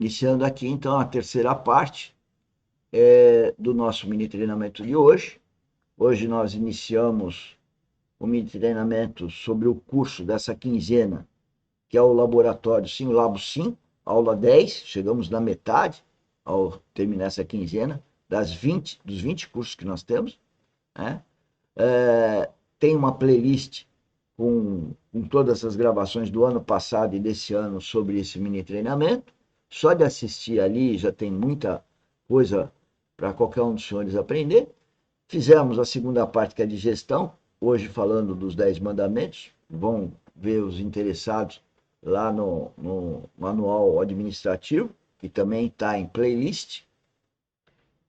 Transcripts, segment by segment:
Iniciando aqui, então, a terceira parte do nosso mini treinamento de hoje. Hoje nós iniciamos o mini treinamento sobre o curso dessa quinzena, que é o Laboratório Simulabo Sim, aula 10. Chegamos na metade ao terminar essa quinzena, dos 20 cursos que nós temos. Né? Tem uma playlist com todas essas gravações do ano passado e desse ano sobre esse mini treinamento. Só de assistir ali já tem muita coisa para qualquer um dos senhores aprender. Fizemos a segunda parte, que é de gestão, hoje falando dos 10 mandamentos. Vão ver os interessados lá no manual administrativo, que também está em playlist,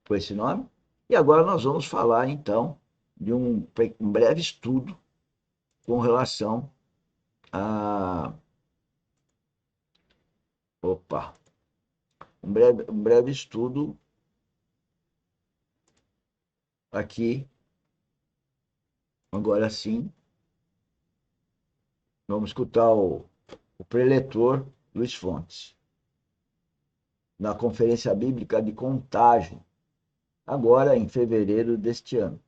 com esse nome. E agora nós vamos falar, então, de um breve estudo com relação a. Opa! Um breve estudo aqui. Agora sim, vamos escutar o preletor Luiz Fontes, na Conferência Bíblica de Contagem, agora em fevereiro deste ano.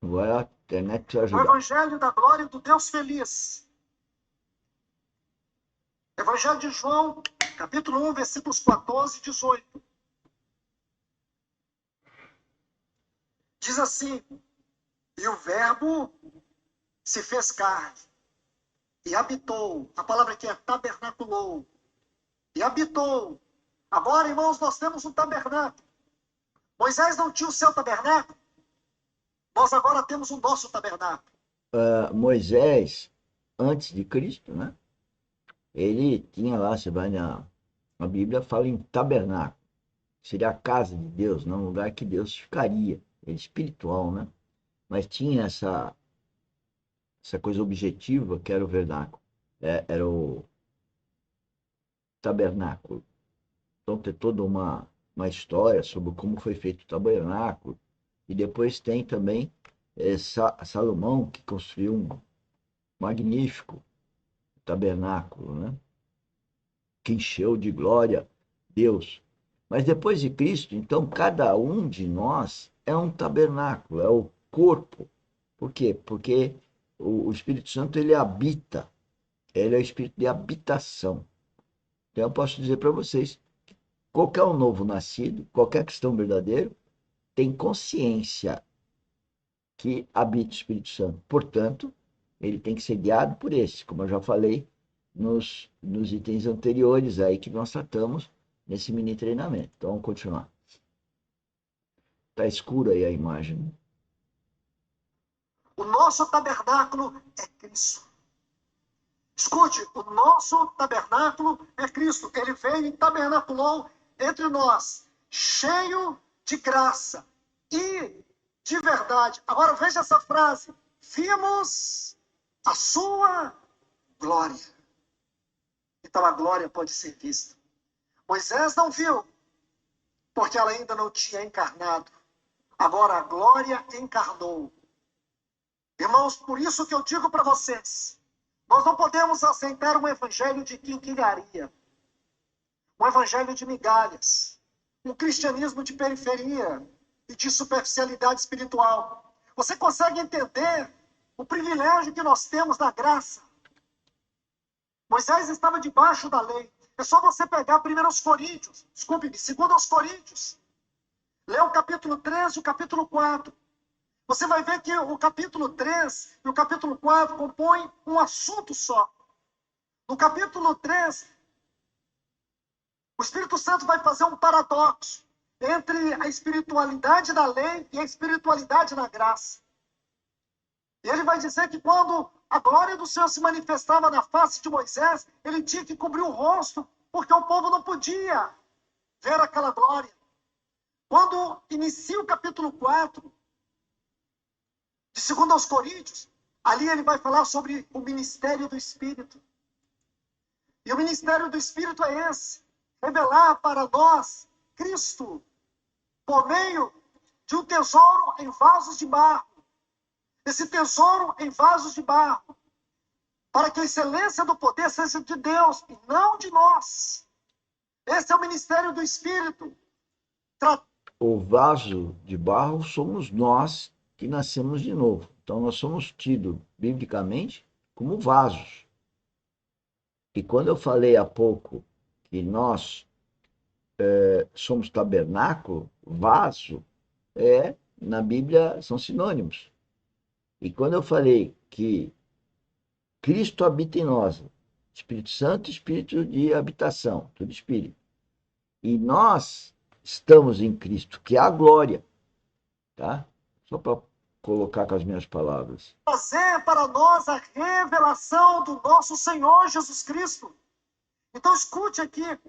Agora a internet te O ajudar. Evangelho da Glória do Deus Feliz. Evangelho de João, capítulo 1, versículos 14 e 18. Diz assim: e o Verbo se fez carne e habitou. A palavra aqui é tabernaculou. E habitou. Agora, irmãos, nós temos um tabernáculo. Moisés não tinha o seu tabernáculo. Nós agora temos o nosso tabernáculo. Moisés, antes de Cristo, né? Ele tinha lá, você vai na Bíblia, fala em tabernáculo. Seria a casa de Deus, não um lugar que Deus ficaria. É espiritual, né? Mas tinha essa coisa objetiva que era o vernáculo. Era o tabernáculo. Então tem toda uma história sobre como foi feito o tabernáculo. E depois tem também Salomão, que construiu um magnífico tabernáculo, né? Que encheu de glória Deus. Mas depois de Cristo, então, cada um de nós é um tabernáculo, é o corpo. Por quê? Porque o Espírito Santo, ele habita, ele é o espírito de habitação. Então, eu posso dizer para vocês, qualquer um novo nascido, qualquer cristão verdadeiro, tem consciência que habita o Espírito Santo. Portanto, ele tem que ser guiado por esse, como eu já falei nos itens anteriores aí que nós tratamos nesse mini treinamento. Então, vamos continuar. Está escura aí a imagem. O nosso tabernáculo é Cristo. Escute, o nosso tabernáculo é Cristo. Ele veio e tabernaculou entre nós, cheio de graça e de verdade. Agora veja essa frase: vimos a sua glória. Então a glória pode ser vista. Moisés não viu, porque ela ainda não tinha encarnado. Agora a glória encarnou. Irmãos, por isso que eu digo para vocês, nós não podemos aceitar um evangelho de quinquilharia, um evangelho de migalhas, um cristianismo de periferia e de superficialidade espiritual. Você consegue entender o privilégio que nós temos na graça? Moisés estava debaixo da lei. É só você pegar 1 Coríntios, desculpe-me, 2 Coríntios, ler o capítulo 13 e o capítulo 4. Você vai ver que o capítulo 3 e o capítulo 4 compõem um assunto só. No capítulo 3, o Espírito Santo vai fazer um paradoxo entre a espiritualidade da lei e a espiritualidade na graça. E ele vai dizer que quando a glória do Senhor se manifestava na face de Moisés, ele tinha que cobrir o rosto, porque o povo não podia ver aquela glória. Quando inicia o capítulo 4, de 2 aos Coríntios, ali ele vai falar sobre o ministério do Espírito. E o ministério do Espírito é esse: revelar para nós Cristo por meio de um tesouro em vasos de barro. Esse tesouro em vasos de barro para que a excelência do poder seja de Deus e não de nós. Esse é o ministério do Espírito. O vaso de barro somos nós que nascemos de novo. Então, nós somos tidos, biblicamente, como vasos. E quando eu falei há pouco que nós somos tabernáculo, vaso, na Bíblia são sinônimos. E quando eu falei que Cristo habita em nós, Espírito Santo, espírito de habitação, tudo espírito. E nós estamos em Cristo, que é a glória, tá? Só para colocar com as minhas palavras. Trazer para nós a revelação do nosso Senhor Jesus Cristo. Então escute aqui,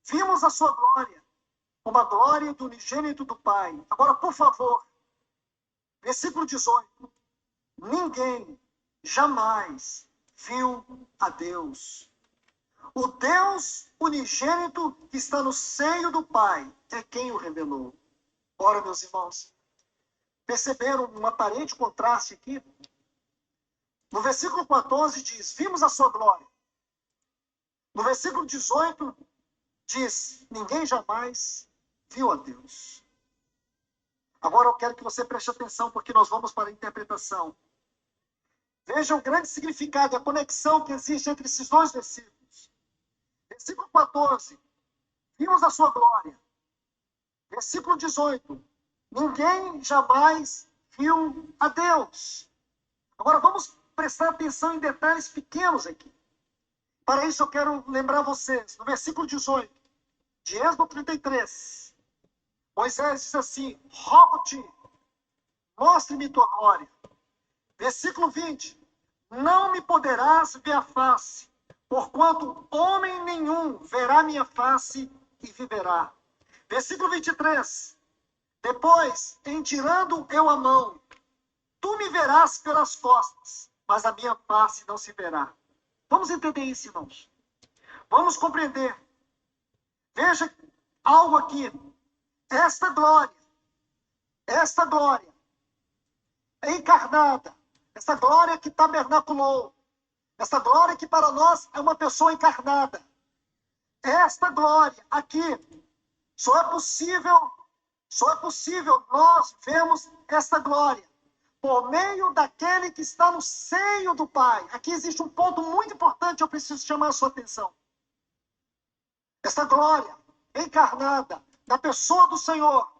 vimos a sua glória, como a glória do unigênito do Pai. Agora, por favor, versículo 18. Ninguém jamais viu a Deus. O Deus unigênito que está no seio do Pai é quem o revelou. Ora, meus irmãos, perceberam um aparente contraste aqui? No versículo 14 diz, vimos a sua glória. No versículo 18 diz, ninguém jamais viu a Deus. Agora eu quero que você preste atenção, porque nós vamos para a interpretação. Veja o grande significado e a conexão que existe entre esses dois versículos. Versículo 14, vimos a sua glória. Versículo 18, ninguém jamais viu a Deus. Agora vamos prestar atenção em detalhes pequenos aqui. Para isso eu quero lembrar vocês, no versículo 18, de Êxodo 33, Moisés diz assim, rogo-te, mostre-me tua glória. Versículo 20, não me poderás ver a face, porquanto homem nenhum verá minha face e viverá. Versículo 23, depois, em tirando eu a mão, tu me verás pelas costas, mas a minha face não se verá. Vamos entender isso, irmãos. Vamos compreender. Veja algo aqui. Esta glória encarnada, essa glória que tabernaculou, essa glória que para nós é uma pessoa encarnada. Esta glória aqui, só é possível nós vermos esta glória por meio daquele que está no seio do Pai. Aqui existe um ponto muito importante, eu preciso chamar a sua atenção. Essa glória encarnada na pessoa do Senhor,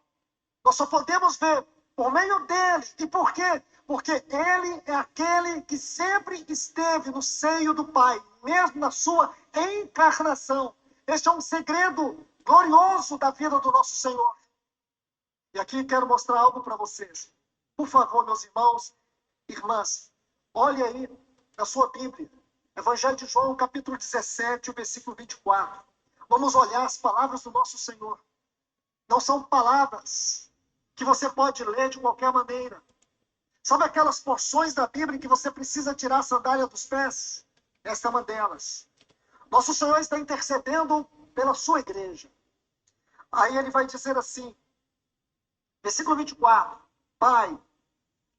nós só podemos ver por meio dele. E por quê? Porque ele é aquele que sempre esteve no seio do Pai, mesmo na sua encarnação. Este é um segredo glorioso da vida do nosso Senhor. E aqui quero mostrar algo para vocês. Por favor, meus irmãos, irmãs, olhe aí na sua Bíblia, Evangelho de João, capítulo 17, o versículo 24. Vamos olhar as palavras do nosso Senhor. Não são palavras que você pode ler de qualquer maneira. Sabe aquelas porções da Bíblia em que você precisa tirar a sandália dos pés? Esta é uma delas. Nosso Senhor está intercedendo pela sua igreja. Aí ele vai dizer assim, versículo 24, Pai,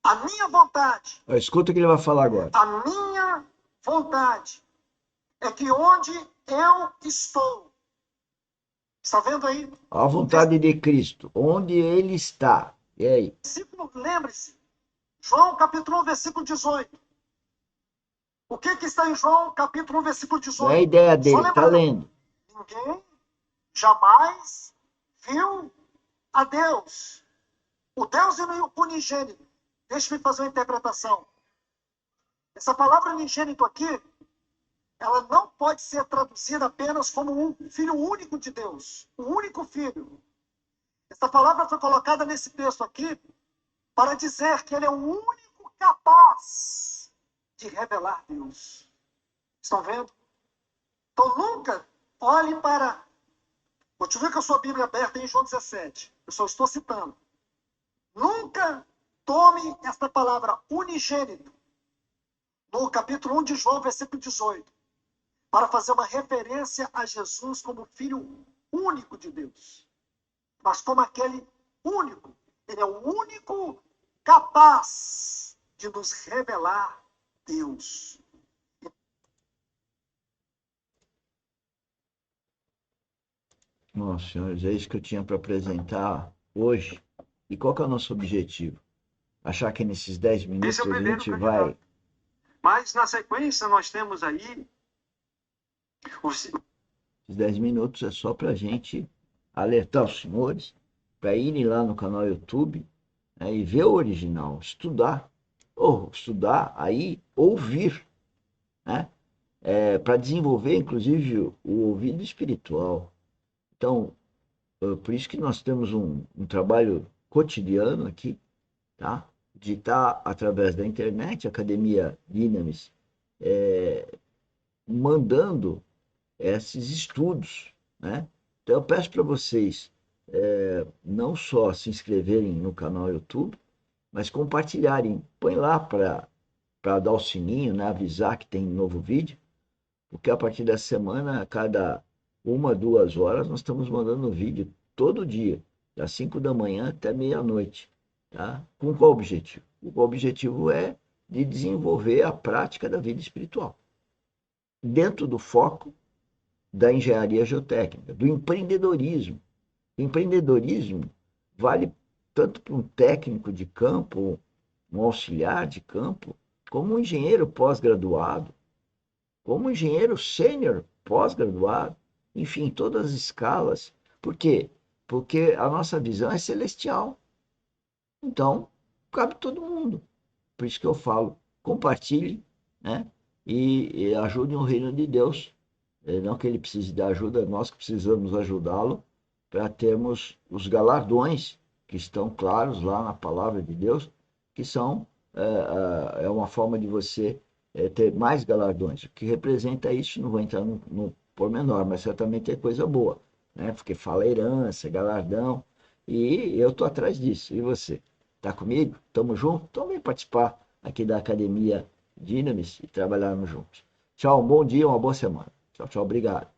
a minha vontade... Escuta o que ele vai falar agora. A minha vontade é que onde eu estou... Está vendo aí? A vontade de Cristo, onde ele está. E aí? Lembre-se, João capítulo 1, versículo 18. O que está em João capítulo 1, versículo 18? Não é a ideia dele, está lendo. Ninguém jamais viu a Deus. O Deus unigênito. Deixa-me fazer uma interpretação. Essa palavra unigênito aqui, ela não pode ser traduzida apenas como um filho único de Deus. O único filho. Essa palavra foi colocada nesse texto aqui para dizer que ele é o único capaz de revelar Deus. Estão vendo? Então nunca olhe para... Vou te ver com a sua Bíblia aberta em João 17. Eu só estou citando. Nunca tome esta palavra unigênito no capítulo 1 de João, versículo 18, para fazer uma referência a Jesus como filho único de Deus. Mas como aquele único. Ele é o único capaz de nos revelar Deus. Bom, senhores, é isso que eu tinha para apresentar hoje. E qual que é o nosso objetivo? Achar que nesses 10 Esse é o minutos a primeiro gente candidato. vai. Mas, na sequência, nós temos aí Esses 10 minutos é só para a gente alertar os senhores para irem lá no canal YouTube, né, e ver o original, estudar, ou estudar, aí ouvir, né? Para desenvolver, inclusive, o ouvido espiritual. Então, por isso que nós temos um trabalho cotidiano aqui, tá? De estar através da internet, Academia Dynamis, mandando esses estudos, né? Então eu peço para vocês não só se inscreverem no canal YouTube, mas compartilharem. Põe lá para dar o sininho, né? Avisar que tem novo vídeo, porque a partir dessa semana, a cada 1, 2 horas, nós estamos mandando vídeo todo dia, das 5 da manhã até meia-noite. Tá? Com qual objetivo? O objetivo é de desenvolver a prática da vida espiritual, dentro do foco da engenharia geotécnica, do empreendedorismo. O empreendedorismo vale tanto para um técnico de campo, um auxiliar de campo, como um engenheiro pós-graduado, como engenheiro sênior pós-graduado, enfim, todas as escalas. Por quê? Porque a nossa visão é celestial. Então, cabe todo mundo. Por isso que eu falo, compartilhe, né? E ajude o reino de Deus. Não que ele precise de ajuda, nós que precisamos ajudá-lo para termos os galardões que estão claros lá na palavra de Deus, que são uma forma de você ter mais galardões. O que representa isso, não vou entrar no pormenor, mas certamente é coisa boa, né? Porque fala herança, galardão, e eu estou atrás disso. E você? Tá comigo? Tamo junto? Então vem participar aqui da Academia Dynamis e trabalharmos juntos. Tchau, um bom dia, uma boa semana. Tchau, tchau, obrigado.